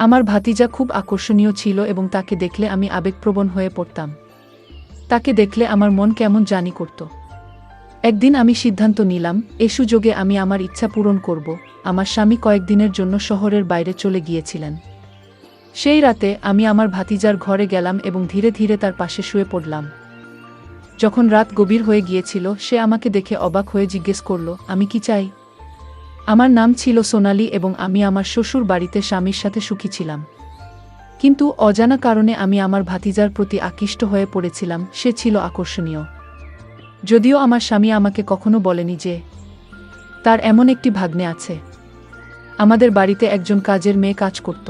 আমার ভাতিজা খুব আকর্ষণীয় ছিল এবং তাকে দেখলে আমি আবেগপ্রবণ হয়ে পড়তাম। তাকে দেখলে আমার মন কেমন জানি করত। একদিন আমি সিদ্ধান্ত নিলাম, এ সুযোগে আমি আমার ইচ্ছা পূরণ করব। আমার স্বামী কয়েকদিনের জন্য শহরের বাইরে চলে গিয়েছিলেন। সেই রাতে আমি আমার ভাতিজার ঘরে গেলাম এবং ধীরে ধীরে তার পাশে শুয়ে পড়লাম। যখন রাত গভীর হয়ে গিয়েছিল, সে আমাকে দেখে অবাক হয়ে জিজ্ঞেস করল, আমি কি চাই? আমার নাম ছিল সোনালি এবং আমি আমার শ্বশুর বাড়িতে স্বামীর সাথে সুখী ছিলাম। কিন্তু অজানা কারণে আমি আমার ভাতিজার প্রতি আকৃষ্ট হয়ে পড়েছিলাম। সে ছিল আকর্ষণীয়। যদিও আমার স্বামী আমাকে কখনো বলেনি যে তার এমন একটি ভাগ্নে আছে। আমাদের বাড়িতে একজন কাজের মেয়ে কাজ করত,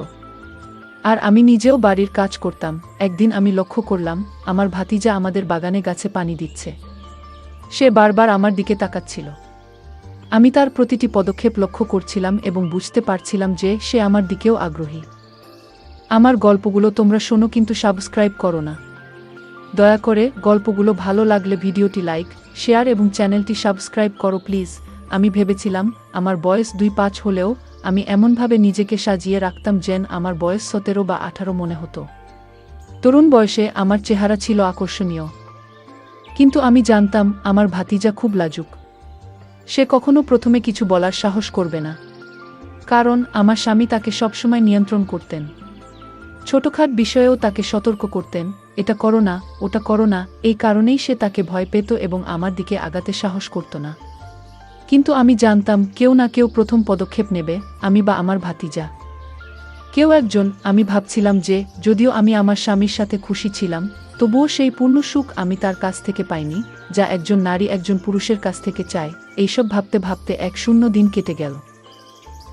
আর আমি নিজেও বাড়ির কাজ করতাম। একদিন আমি লক্ষ্য করলাম, আমার ভাতিজা আমাদের বাগানে গাছে পানি দিচ্ছে। সে বারবার আমার দিকে তাকাচ্ছিল। আমি তার প্রতিটি পদক্ষেপ লক্ষ্য করছিলাম এবং বুঝতে পারছিলাম যে সে আমার দিকেও আগ্রহী। আমার গল্পগুলো তোমরা শোনো, কিন্তু সাবস্ক্রাইব করো না। দয়া করে গল্পগুলো ভালো লাগলে ভিডিওটি লাইক, শেয়ার এবং চ্যানেলটি সাবস্ক্রাইব করো প্লিজ। আমি ভেবেছিলাম আমার বয়স 2-5 হলেও আমি এমনভাবে নিজেকে সাজিয়ে রাখতাম যেন আমার বয়স 17 বা 18 মনে হতো। তরুণ বয়সে আমার চেহারা ছিল আকর্ষণীয়, কিন্তু আমি জানতাম আমার ভাতিজা খুব লাজুক। সে কখনো প্রথমে কিছু বলার সাহস করবে না, কারণ আমার স্বামী তাকে সবসময় নিয়ন্ত্রণ করতেন। ছোটখাট বিষয়েও তাকে সতর্ক করতেন, এটা করো না, ওটা করো না। এই কারণেই সে তাকে ভয় পেত এবং আমার দিকে আগাতে সাহস করত না। কিন্তু আমি জানতাম কেউ না কেউ প্রথম পদক্ষেপ নেবে, আমি বা আমার ভাতিজা। কেউ একজন। আমি ভাবছিলাম যে যদিও আমি আমার স্বামীর সাথে খুশি ছিলাম, তবুও সেই পূর্ণ সুখ আমি তার কাছ থেকে পাইনি, যা একজন নারী একজন পুরুষের কাছ থেকে চায়। এইসব ভাবতে ভাবতে 1 দিন কেটে গেল।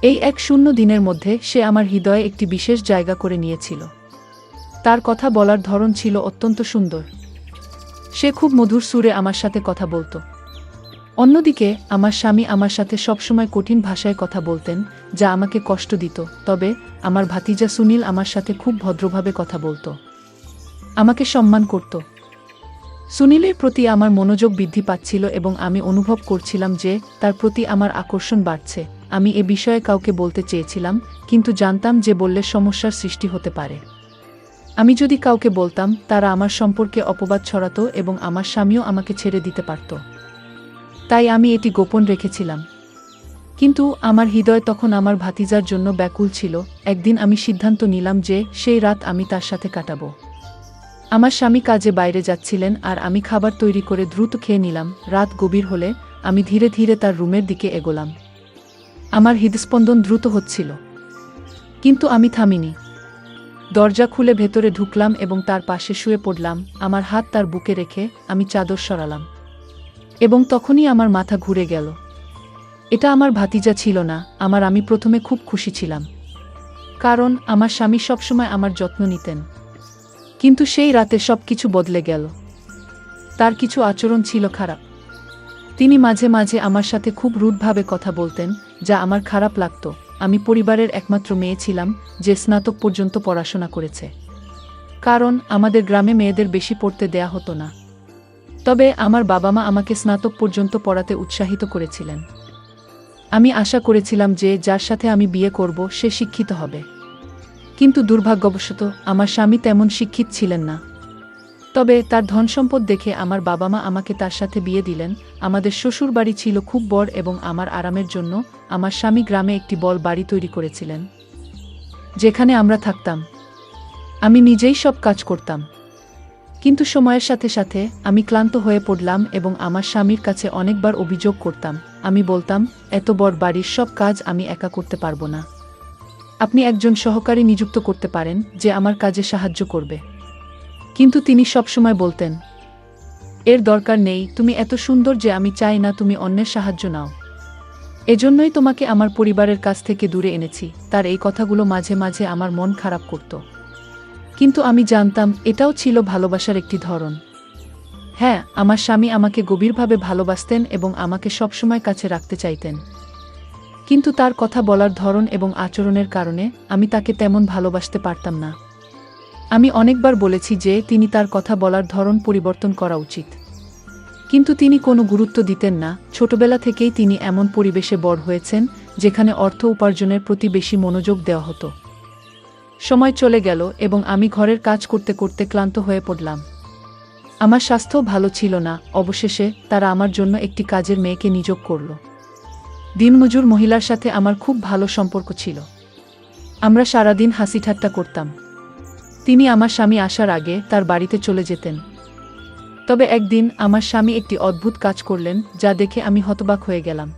এই 1 দিনের মধ্যে সে আমার হৃদয়ে একটি বিশেষ জায়গা করে নিয়েছিল। তার কথা বলার ধরন ছিল অত্যন্ত সুন্দর। সে খুব মধুর সুরে আমার সাথে কথা বলতো। অন্যদিকে আমার স্বামী আমার সাথে সবসময় কঠিন ভাষায় কথা বলতেন, যা আমাকে কষ্ট দিত। তবে আমার ভাতিজা সুনীল আমার সাথে খুব ভদ্রভাবে কথা বলতো, আমাকে সম্মান করত। সুনীলের প্রতি আমার মনোযোগ বৃদ্ধি পাচ্ছিল এবং আমি অনুভব করছিলাম যে তার প্রতি আমার আকর্ষণ বাড়ছে। আমি এ বিষয়ে কাউকে বলতে চেয়েছিলাম, কিন্তু জানতাম যে বললে সমস্যার সৃষ্টি হতে পারে। আমি যদি কাউকে বলতাম, তারা আমার সম্পর্কে অপবাদ ছড়াতো এবং আমার স্বামীও আমাকে ছেড়ে দিতে পারত। তাই আমি এটি গোপন রেখেছিলাম। কিন্তু আমার হৃদয় তখন আমার ভাতিজার জন্য ব্যাকুল ছিল। একদিন আমি সিদ্ধান্ত নিলাম যে সেই রাত আমি তার সাথে কাটাবো। আমার স্বামী কাজে বাইরে যাচ্ছিলেন আর আমি খাবার তৈরি করে দ্রুত খেয়ে নিলাম। রাত গভীর হলে আমি ধীরে ধীরে তার রুমের দিকে এগোলাম। আমার হৃদস্পন্দন দ্রুত হচ্ছিল, কিন্তু আমি থামিনি। দরজা খুলে ভেতরে ঢুকলাম এবং তার পাশে শুয়ে পড়লাম। আমার হাত তার বুকে রেখে আমি চাদর সরালাম, এবং তখনই আমার মাথা ঘুরে গেল। এটা আমার ভাতিজা ছিল না। আমি প্রথমে খুব খুশি ছিলাম, কারণ আমার স্বামী সবসময় আমার যত্ন নিতেন। কিন্তু সেই রাতে সবকিছু বদলে গেল। তার কিছু আচরণ ছিল খারাপ। তিনি মাঝে মাঝে আমার সাথে খুব রুডভাবে কথা বলতেন, যা আমার খারাপ লাগতো। আমি পরিবারের একমাত্র মেয়ে ছিলাম যে স্নাতক পর্যন্ত পড়াশোনা করেছে, কারণ আমাদের গ্রামে মেয়েদের বেশি পড়তে দেয়া হতো না। তবে আমার বাবা মা আমাকে স্নাতক পর্যন্ত পড়াতে উৎসাহিত করেছিলেন। আমি আশা করেছিলাম যে যার সাথে আমি বিয়ে করব সে শিক্ষিত হবে। কিন্তু দুর্ভাগ্যবশত আমার স্বামী তেমন শিক্ষিত ছিলেন না। তবে তার ধনসম্পদ দেখে আমার বাবা মা আমাকে তার সাথে বিয়ে দিলেন। আমাদের শ্বশুর বাড়ি ছিল খুব বড় এবং আমার আরামের জন্য আমার স্বামী গ্রামে একটি বড় বাড়ি তৈরি করেছিলেন, যেখানে আমরা থাকতাম। আমি নিজেই সব কাজ করতাম। কিন্তু সময়ের সাথে সাথে আমি ক্লান্ত হয়ে পড়লাম এবং আমার স্বামীর কাছে অনেকবার অভিযোগ করতাম। আমি বলতাম, এত বড় বাড়ির সব কাজ আমি একা করতে পারবো না। আপনি একজন সহকারী নিযুক্ত করতে পারেন যে আমার কাজে সাহায্য করবে। কিন্তু তিনি সবসময় বলতেন, এর দরকার নেই, তুমি এত সুন্দর যে আমি চাই না তুমি অন্যের সাহায্য নাও। এজন্যই তোমাকে আমার পরিবারের কাছ থেকে দূরে এনেছি। তার এই কথাগুলো মাঝে মাঝে আমার মন খারাপ করত। কিন্তু আমি জানতাম এটাও ছিল ভালোবাসার একটি ধরন। হ্যাঁ, আমার স্বামী আমাকে গভীরভাবে ভালোবাসতেন এবং আমাকে সবসময় কাছে রাখতে চাইতেন। কিন্তু তার কথা বলার ধরন এবং আচরণের কারণে আমি তাকে তেমন ভালোবাসতে পারতাম না। আমি অনেকবার বলেছি যে তিনি তার কথা বলার ধরন পরিবর্তন করা উচিত, কিন্তু তিনি কোনো গুরুত্ব দিতেন না। ছোটবেলা থেকেই তিনি এমন পরিবেশে বড় হয়েছেন যেখানে অর্থ উপার্জনের প্রতি বেশি মনোযোগ দেওয়া হতো। সময় চলে গেল এবং আমি ঘরের কাজ করতে করতে ক্লান্ত হয়ে পড়লাম। আমার স্বাস্থ্য ভালো ছিল না। অবশেষে তারা আমার জন্য একটি কাজের মেয়েকে নিয়োগ করল। দিনমজুর মহিলার সাথে আমার খুব ভালো সম্পর্ক ছিল। আমরা সারাদিন হাসি-ঠাট্টা করতাম। তিনি আমার স্বামী আসার আগে তার বাড়িতে চলে যেতেন। তবে একদিন আমার স্বামী একটি অদ্ভুত কাজ করলেন, যা দেখে আমি হতবাক হয়ে গেলাম।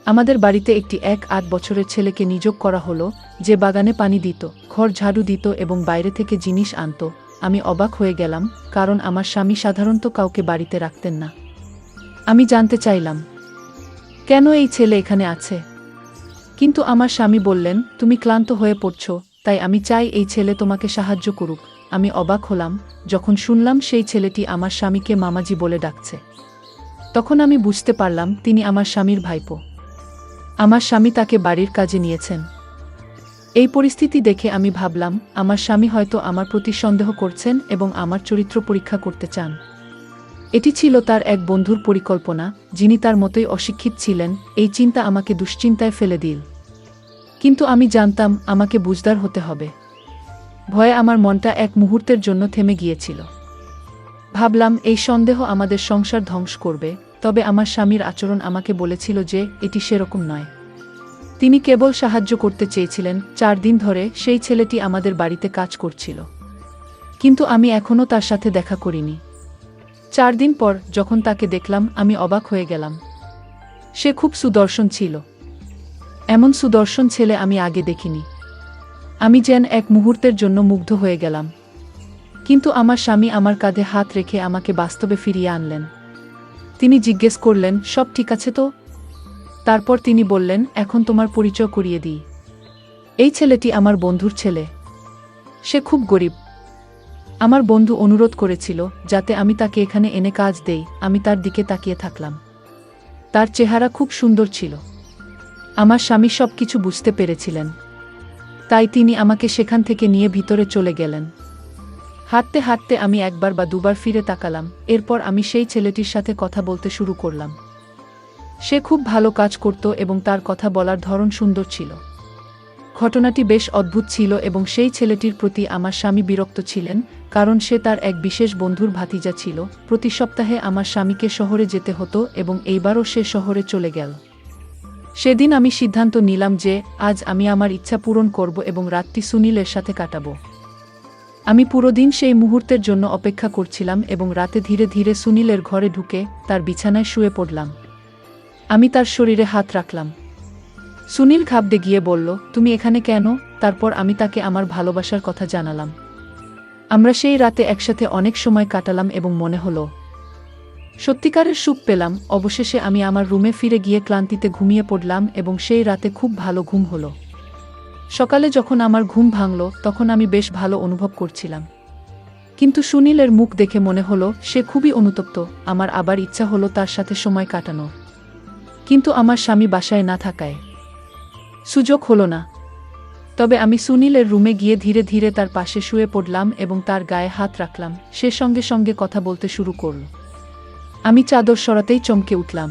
আমাদের বাড়িতে একটি 8 বছরের ছেলেকে নিয়োগ করা হলো, যে বাগানে পানি দিত, ঘর ঝাড়ু দিত এবং বাইরে থেকে জিনিস আনত। আমি অবাক হয়ে গেলাম, কারণ আমার স্বামী সাধারণত কাউকে বাড়িতে রাখতেন না। আমি জানতে চাইলাম, কেন এই ছেলে এখানে আছে? কিন্তু আমার স্বামী বললেন, তুমি ক্লান্ত হয়ে পড়ছ, তাই আমি চাই এই ছেলে তোমাকে সাহায্য করুক। আমি অবাক হলাম যখন শুনলাম সেই ছেলেটি আমার স্বামীকে মামাজি বলে ডাকছে। তখন আমি বুঝতে পারলাম তিনি আমার স্বামীর ভাইপো। আমার স্বামী তাকে বাড়ির কাজে নিয়েছেন। এই পরিস্থিতি দেখে আমি ভাবলাম, আমার স্বামী হয়তো আমার প্রতি সন্দেহ করছেন এবং আমার চরিত্র পরীক্ষা করতে চান। এটি ছিল তার এক বন্ধুর পরিকল্পনা, যিনি তার মতোই অশিক্ষিত ছিলেন। এই চিন্তা আমাকে দুশ্চিন্তায় ফেলে দিল। কিন্তু আমি জানতাম আমাকে বুঝদার হতে হবে। ভয়ে আমার মনটা এক মুহূর্তের জন্য থেমে গিয়েছিল। ভাবলাম, এই সন্দেহ আমাদের সংসার ধ্বংস করবে। তবে আমার স্বামীর আচরণ আমাকে বলেছিল যে এটি সেরকম নয়। তিনি কেবল সাহায্য করতে চেয়েছিলেন। 4 দিন ধরে সেই ছেলেটি আমাদের বাড়িতে কাজ করছিল, কিন্তু আমি এখনও তার সাথে দেখা করিনি। 4 দিন পর যখন তাকে দেখলাম, আমি অবাক হয়ে গেলাম। সে খুব সুদর্শন ছিল। এমন সুদর্শন ছেলে আমি আগে দেখিনি। আমি যেন এক মুহূর্তের জন্য মুগ্ধ হয়ে গেলাম। কিন্তু আমার স্বামী আমার কাঁধে হাত রেখে আমাকে বাস্তবে ফিরিয়ে আনলেন। তিনি জিজ্ঞেস করলেন, সব ঠিক আছে তো? তারপর তিনি বললেন, এখন তোমার পরিচয় করিয়ে দিই। এই ছেলেটি আমার বন্ধুর ছেলে। সে খুব গরিব। আমার বন্ধু অনুরোধ করেছিল যাতে আমি তাকে এখানে এনে কাজ দেই। আমি তার দিকে তাকিয়ে থাকলাম। তার চেহারা খুব সুন্দর ছিল। আমার স্বামী সবকিছু বুঝতে পেরেছিলেন, তাই তিনি আমাকে সেখান থেকে নিয়ে ভিতরে চলে গেলেন। হাঁটতে হাঁটতে আমি একবার বা দুবার ফিরে তাকালাম। এরপর আমি সেই ছেলেটির সাথে কথা বলতে শুরু করলাম। সে খুব ভালো কাজ করত এবং তার কথা বলার ধরন সুন্দর ছিল। ঘটনাটি বেশ অদ্ভুত ছিল এবং সেই ছেলেটির প্রতি আমার স্বামী বিরক্ত ছিলেন, কারণ সে তার এক বিশেষ বন্ধুর ভাতিজা ছিল। প্রতি সপ্তাহে আমার স্বামীকে শহরে যেতে হতো এবং এইবারও সে শহরে চলে গেল। সেদিন আমি সিদ্ধান্ত নিলাম যে আজ আমি আমার ইচ্ছা পূরণ করব এবং রাতটি সুনীলের সাথে কাটাবো। আমি পুরো দিন সেই মুহূর্তের জন্য অপেক্ষা করছিলাম এবং রাতে ধীরে ধীরে সুনীলের ঘরে ঢুকে তার বিছানায় শুয়ে পড়লাম। আমি তার শরীরে হাত রাখলাম। সুনীল ঘাবড়ে গিয়ে বলল, তুমি এখানে কেন? তারপর আমি তাকে আমার ভালোবাসার কথা জানালাম। আমরা সেই রাতে একসাথে অনেক সময় কাটালাম এবং মনে হলো সত্যিকারের সুখ পেলাম। অবশেষে আমি আমার রুমে ফিরে গিয়ে ক্লান্তিতে ঘুমিয়ে পড়লাম এবং সেই রাতে খুব ভালো ঘুম হলো। সকালে যখন আমার ঘুম ভাঙল, তখন আমি বেশ ভালো অনুভব করছিলাম। কিন্তু সুনীলের মুখ দেখে মনে হলো সে খুবই অনুতপ্ত। আমার আবার ইচ্ছা হলো তার সাথে সময় কাটানোর, কিন্তু আমার স্বামী বাসায় না থাকায় সুযোগ হলো না। তবে আমি সুনীলের রুমে গিয়ে ধীরে ধীরে তার পাশে শুয়ে পড়লাম এবং তার গায়ে হাত রাখলাম। সে সঙ্গে সঙ্গে কথা বলতে শুরু করল। আমি চাদর সরাতেই চমকে উঠলাম,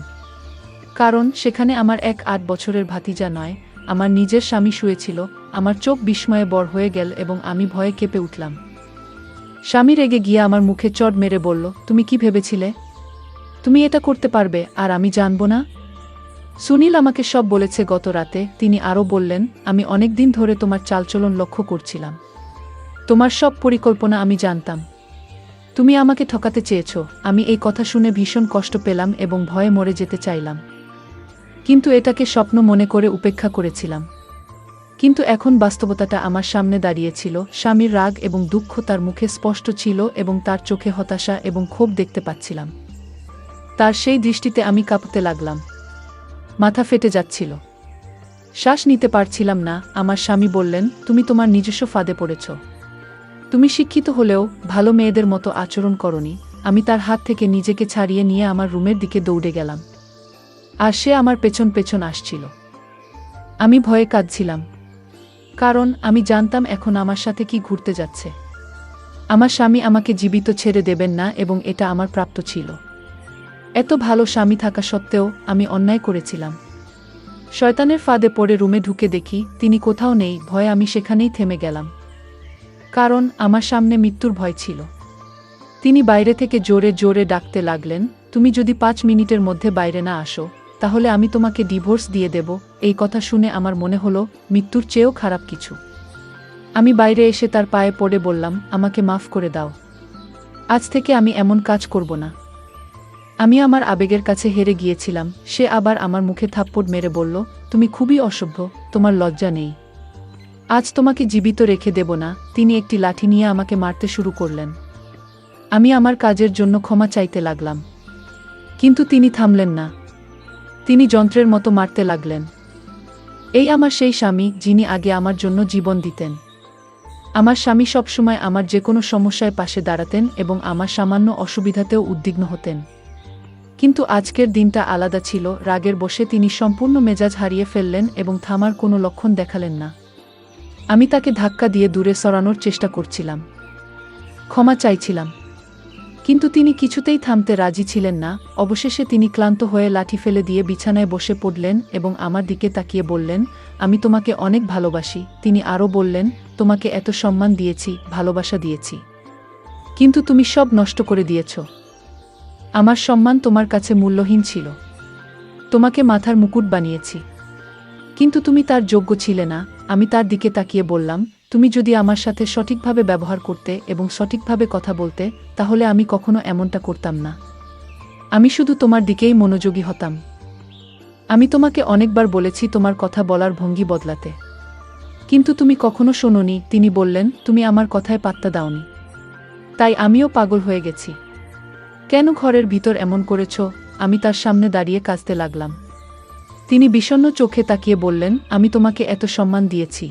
কারণ সেখানে আমার 8 বছরের ভাতিজা নয়, আমার নিজের স্বামী শুয়েছিল। আমার চোখ বিস্ময়ে বড় হয়ে গেল এবং আমি ভয়ে কেঁপে উঠলাম। স্বামী রেগে গিয়ে আমার মুখে চড় মেরে বলল, তুমি কি ভেবেছিলে তুমি এটা করতে পারবে আর আমি জানব না? সুনীল আমাকে সব বলেছে গত রাতে। তিনি আরও বললেন, আমি অনেক দিন ধরে তোমার চালচলন লক্ষ্য করছিলাম। তোমার সব পরিকল্পনা আমি জানতাম। তুমি আমাকে ঠকাতে চেয়েছ। আমি এই কথা শুনে ভীষণ কষ্ট পেলাম এবং ভয়ে মরে যেতে চাইলাম, কিন্তু এটাকে স্বপ্ন মনে করে উপেক্ষা করেছিলাম। কিন্তু এখন বাস্তবতাটা আমার সামনে দাঁড়িয়েছিল। স্বামীর রাগ এবং দুঃখ তার মুখে স্পষ্ট ছিল এবং তার চোখে হতাশা এবং ক্ষোভ দেখতে পাচ্ছিলাম। তার সেই দৃষ্টিতে আমি কাঁপতে লাগলাম। মাথা ফেটে যাচ্ছিল, শ্বাস নিতে পারছিলাম না। আমার স্বামী বললেন, তুমি তোমার নিজস্ব ফাঁদে পড়েছ। তুমি শিক্ষিত হলেও ভালো মেয়েদের মতো আচরণ করনি। আমি তার হাত থেকে নিজেকে ছাড়িয়ে নিয়ে আমার রুমের দিকে দৌড়ে গেলাম, আর সে আমার পেছন পেছন আসছিল। আমি ভয়ে কাঁদছিলাম, কারণ আমি জানতাম এখন আমার সাথে কি ঘুরতে যাচ্ছে। আমার স্বামী আমাকে জীবিত ছেড়ে দেবেন না এবং এটা আমার প্রাপ্য ছিল। এত ভালো স্বামী থাকা সত্ত্বেও আমি অন্যায় করেছিলাম। শয়তানের ফাঁদে পড়ে রুমে ঢুকে দেখি তিনি কোথাও নেই। ভয়ে আমি সেখানেই থেমে গেলাম। কারণ আমার সামনে মৃত্যুর ভয় ছিল। তিনি বাইরে থেকে জোরে জোরে ডাকতে লাগলেন, তুমি যদি 5 মিনিটের মধ্যে বাইরে না আসো তাহলে আমি তোমাকে ডিভোর্স দিয়ে দেব। এই কথা শুনে আমার মনে হলো মৃত্যুর চেয়েও খারাপ কিছু। আমি বাইরে এসে তার পায়ে পড়ে বললাম, আমাকে মাফ করে দাও। আজ থেকে আমি এমন কাজ করব না। আমি আমার আবেগের কাছে হেরে গিয়েছিলাম। সে আবার আমার মুখে থাপ্পড় মেরে বলল, তুমি খুবই অসভ্য, তোমার লজ্জা নেই। আজ তোমাকে জীবিত রেখে দেব না। তিনি একটি লাঠি নিয়ে আমাকে মারতে শুরু করলেন। আমি আমার কাজের জন্য ক্ষমা চাইতে লাগলাম, কিন্তু তিনি থামলেন না। তিনি যন্ত্রের মতো মারতে লাগলেন। এই আমার সেই স্বামী যিনি আগে আমার জন্য জীবন দিতেন। আমার স্বামী সবসময় আমার যে কোনো সমস্যায় পাশে দাঁড়াতেন এবং আমার সামান্য অসুবিধাতেও উদ্বিগ্ন হতেন। কিন্তু আজকের দিনটা আলাদা ছিল। রাগের বশে তিনি সম্পূর্ণ মেজাজ হারিয়ে ফেললেন এবং থামার কোনো লক্ষণ দেখালেন না। আমি তাকে ধাক্কা দিয়ে দূরে সরানোর চেষ্টা করছিলাম, ক্ষমা চাইছিলাম, কিন্তু তিনি কিছুতেই থামতে রাজি ছিলেন না। অবশেষে তিনি ক্লান্ত হয়ে লাঠি ফেলে দিয়ে বিছানায় বসে পড়লেন এবং আমার দিকে তাকিয়ে বললেন, আমি তোমাকে অনেক ভালোবাসি। তিনি আরও বললেন, তোমাকে এত সম্মান দিয়েছি, ভালোবাসা দিয়েছি, কিন্তু তুমি সব নষ্ট করে দিয়েছ। আমার সম্মান তোমার কাছে মূল্যহীন ছিল। তোমাকে মাথার মুকুট বানিয়েছি, কিন্তু তুমি তার যোগ্য ছিলে না। আমি তার দিকে তাকিয়ে বললাম, তুমি যদি আমার সাথে সঠিকভাবে ব্যবহার করতে এবং সঠিকভাবে কথা বলতে তাহলে আমি কখনো এমনটা করতাম না। আমি শুধু তোমার দিকেই মনোযোগী হতাম। আমি তোমাকে অনেকবার বলেছি তোমার কথা বলার ভঙ্গি বদলাতে, কিন্তু তুমি কখনো শোনোনি। তিনি বললেন, তুমি আমার কথায় পাত্তা দাওনি, তাই আমিও পাগল হয়ে গেছি। কেন ঘরের ভিতর এমন করেছ? আমি তার সামনে দাঁড়িয়ে কাঁদতে লাগলাম। তিনি বিষণ্ণ চোখে তাকিয়ে বললেন, আমি তোমাকে এত সম্মান দিয়েছি,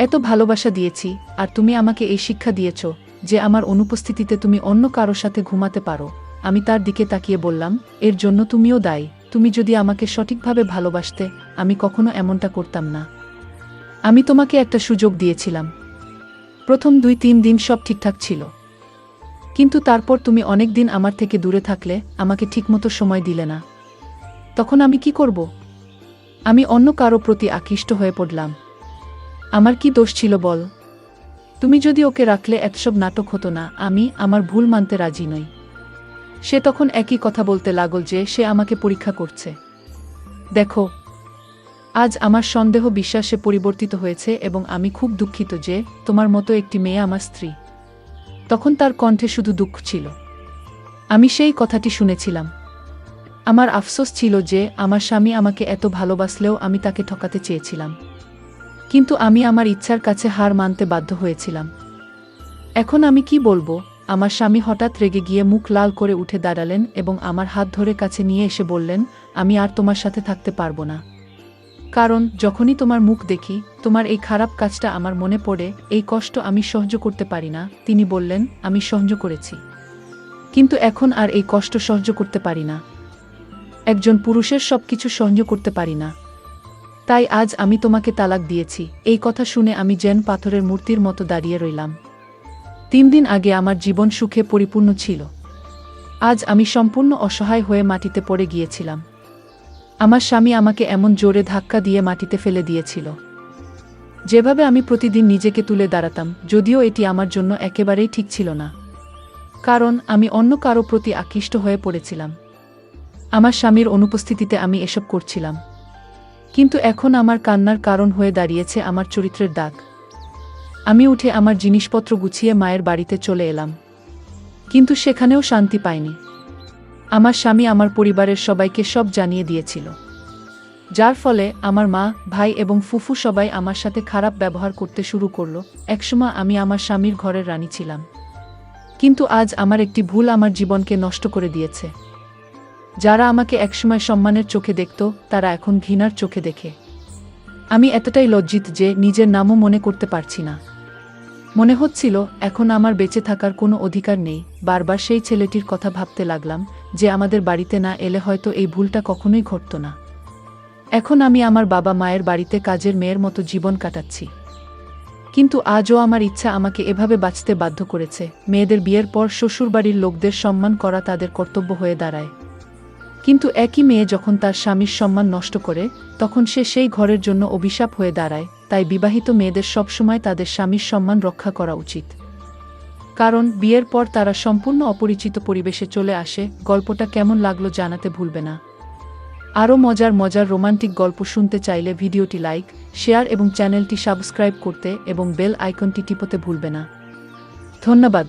এত ভালোবাসা দিয়েছি, আর তুমি আমাকে এই শিক্ষা দিয়েছ যে আমার অনুপস্থিতিতে তুমি অন্য কারো সাথে ঘুমাতে পারো। আমি তার দিকে তাকিয়ে বললাম, এর জন্য তুমিও দায়ী। তুমি যদি আমাকে সঠিকভাবে ভালোবাসতে আমি কখনো এমনটা করতাম না। আমি তোমাকে একটা সুযোগ দিয়েছিলাম। প্রথম 2-3 দিন সব ঠিকঠাক ছিল, কিন্তু তারপর তুমি অনেক দিন আমার থেকে দূরে থাকলে, আমাকে ঠিকমতো সময় দিলে না। তখন আমি কি করব? আমি অন্য কারো প্রতি আকৃষ্ট হয়ে পড়লাম। আমার কি দোষ ছিল বল? তুমি যদি ওকে রাখলে এতসব নাটক হতো না। আমি আমার ভুল মানতে রাজি নই। সে তখন একই কথা বলতে লাগল যে সে আমাকে পরীক্ষা করছে। দেখো, আজ আমার সন্দেহ বিশ্বাসে পরিবর্তিত হয়েছে এবং আমি খুব দুঃখিত যে তোমার মতো একটি মেয়ে আমার স্ত্রী। তখন তার কণ্ঠে শুধু দুঃখ ছিল। আমি সেই কথাটি শুনেছিলাম। আমার আফসোস ছিল যে আমার স্বামী আমাকে এত ভালোবাসলেও আমি তাকে ঠকাতে চেয়েছিলাম, কিন্তু আমি আমার ইচ্ছার কাছে হার মানতে বাধ্য হয়েছিলাম। এখন আমি কি বলবো? আমার স্বামী হঠাৎ রেগে গিয়ে মুখ লাল করে উঠে দাঁড়ালেন এবং আমার হাত ধরে কাছে নিয়ে এসে বললেন, আমি আর তোমার সাথে থাকতে পারবো না। কারণ যখনই তোমার মুখ দেখি, তোমার এই খারাপ কাজটা আমার মনে পড়ে। এই কষ্ট আমি সহ্য করতে পারি না। তিনি বললেন, আমি সহ্য করেছি, কিন্তু এখন আর এই কষ্ট সহ্য করতে পারি না। একজন পুরুষের সবকিছু সহ্য করতে পারি না। তাই আজ আমি তোমাকে তালাক দিয়েছি। এই কথা শুনে আমি যেন পাথরের মূর্তির মতো দাঁড়িয়ে রইলাম। 3 দিন আগে আমার জীবন সুখে পরিপূর্ণ ছিল। আজ আমি সম্পূর্ণ অসহায় হয়ে মাটিতে পড়ে গিয়েছিলাম। আমার স্বামী আমাকে এমন জোরে ধাক্কা দিয়ে মাটিতে ফেলে দিয়েছিল। যেভাবে আমি প্রতিদিন নিজেকে তুলে দাঁড়াতাম, যদিও এটি আমার জন্য একেবারেই ঠিক ছিল না, কারণ আমি অন্য কারো প্রতি আকৃষ্ট হয়ে পড়েছিলাম। আমার স্বামীর অনুপস্থিতিতে আমি এসব করছিলাম, কিন্তু এখন আমার কান্নার কারণ হয়ে দাঁড়িয়েছে আমার চরিত্রের দাগ। আমি উঠে আমার জিনিসপত্র গুছিয়ে মায়ের বাড়িতে চলে এলাম, কিন্তু সেখানেও শান্তি পাইনি। আমার স্বামী আমার পরিবারের সবাইকে সব জানিয়ে দিয়েছিল, যার ফলে আমার মা, ভাই এবং ফুফু সবাই আমার সাথে খারাপ ব্যবহার করতে শুরু করলো। একসময় আমি আমার স্বামীর ঘরের রানী ছিলাম, কিন্তু আজ আমার একটি ভুল আমার জীবনকে নষ্ট করে দিয়েছে। যারা আমাকে একসময় সম্মানের চোখে দেখত, তারা এখন ঘৃণার চোখে দেখে। আমি এতটাই লজ্জিত যে নিজের নামও মনে করতে পারছি না। মনে হচ্ছিল এখন আমার বেঁচে থাকার কোনো অধিকার নেই। বারবার সেই ছেলেটির কথা ভাবতে লাগলাম যে আমাদের বাড়িতে না এলে হয়তো এই ভুলটা কখনোই ঘটত না। এখন আমি আমার বাবা মায়ের বাড়িতে কাজের মেয়ের মতো জীবন কাটাচ্ছি, কিন্তু আজও আমার ইচ্ছা আমাকে এভাবে বাঁচতে বাধ্য করেছে। মেয়েদের বিয়ের পর শ্বশুরবাড়ির লোকদের সম্মান করা তাদের কর্তব্য হয়ে দাঁড়ায়। কিন্তু একই মেয়ে যখন তার স্বামীর সম্মান নষ্ট করে, তখন সে সেই ঘরের জন্য অভিশাপ হয়ে দাঁড়ায়। তাই বিবাহিত মেয়েদের সবসময় তাদের স্বামীর সম্মান রক্ষা করা উচিত। কারণ বিয়ের পর তারা সম্পূর্ণ অপরিচিত পরিবেশে চলে আসে। গল্পটা কেমন লাগলো জানাতে ভুলবে না। আরও মজার মজার রোমান্টিক গল্প শুনতে চাইলে ভিডিওটি লাইক, শেয়ার এবং চ্যানেলটি সাবস্ক্রাইব করতে এবং বেল আইকনটি টিপতে ভুলবে না। ধন্যবাদ।